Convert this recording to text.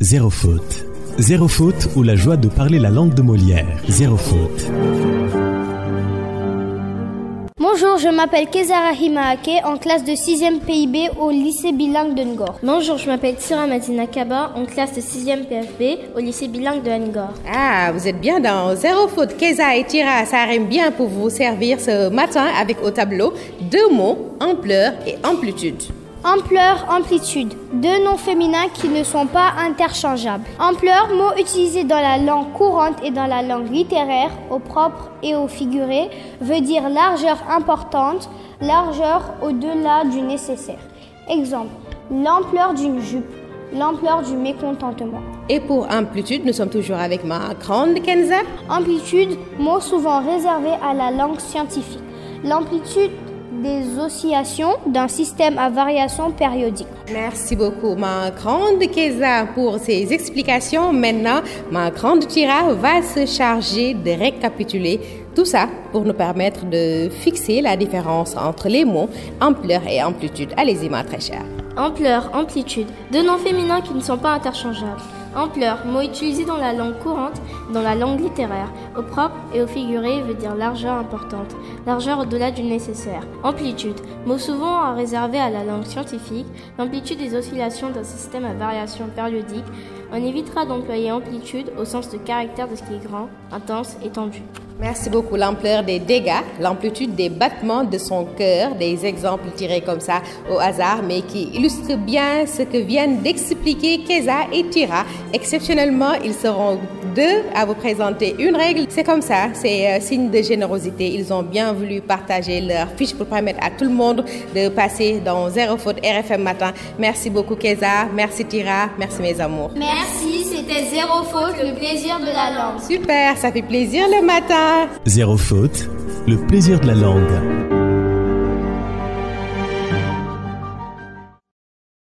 Zéro faute. Zéro faute ou la joie de parler la langue de Molière. Zéro faute. Bonjour, je m'appelle Kezara Himaake, en classe de 6e PIB au lycée bilingue de Ngor. Bonjour, je m'appelle Tira Madina Kaba, en classe de 6e PFB au lycée bilingue de Ngor. Ah, vous êtes bien dans Zéro faute. Keza et Tira, ça rime bien pour vous servir ce matin avec au tableau 2 mots, ampleur et amplitude. Ampleur, amplitude, deux noms féminins qui ne sont pas interchangeables. Ampleur, mot utilisé dans la langue courante et dans la langue littéraire, au propre et au figuré, veut dire largeur importante, largeur au-delà du nécessaire. Exemple, l'ampleur d'une jupe, l'ampleur du mécontentement. Et pour amplitude, nous sommes toujours avec ma grande Kenza. Amplitude, mot souvent réservé à la langue scientifique. L'amplitude des oscillations d'un système à variation périodique. Merci beaucoup, ma grande Keza, pour ces explications. Maintenant, ma grande Tira va se charger de récapituler tout ça pour nous permettre de fixer la différence entre les mots ampleur et amplitude. Allez-y, ma très chère. Ampleur, amplitude, deux noms féminins qui ne sont pas interchangeables. Ampleur, mot utilisé dans la langue courante, dans la langue littéraire, au propre et au figuré veut dire largeur importante, largeur au-delà du nécessaire. Amplitude, mot souvent réservé à la langue scientifique, l'amplitude des oscillations d'un système à variation périodique. On évitera d'employer amplitude au sens de caractère de ce qui est grand, intense et tendu. Merci beaucoup. L'ampleur des dégâts, l'amplitude des battements de son cœur, des exemples tirés comme ça au hasard, mais qui illustrent bien ce que viennent d'expliquer Keza et Tira. Exceptionnellement, ils seront deux à vous présenter une règle. C'est comme ça, c'est signe de générosité. Ils ont bien voulu partager leur fiche pour permettre à tout le monde de passer dans Zéro faute RFM Matin. Merci beaucoup Keza, merci Tira, merci mes amours. Merci, c'était Zéro faute, le plaisir de la langue. Super, ça fait plaisir le matin. Zéro faute, le plaisir de la langue.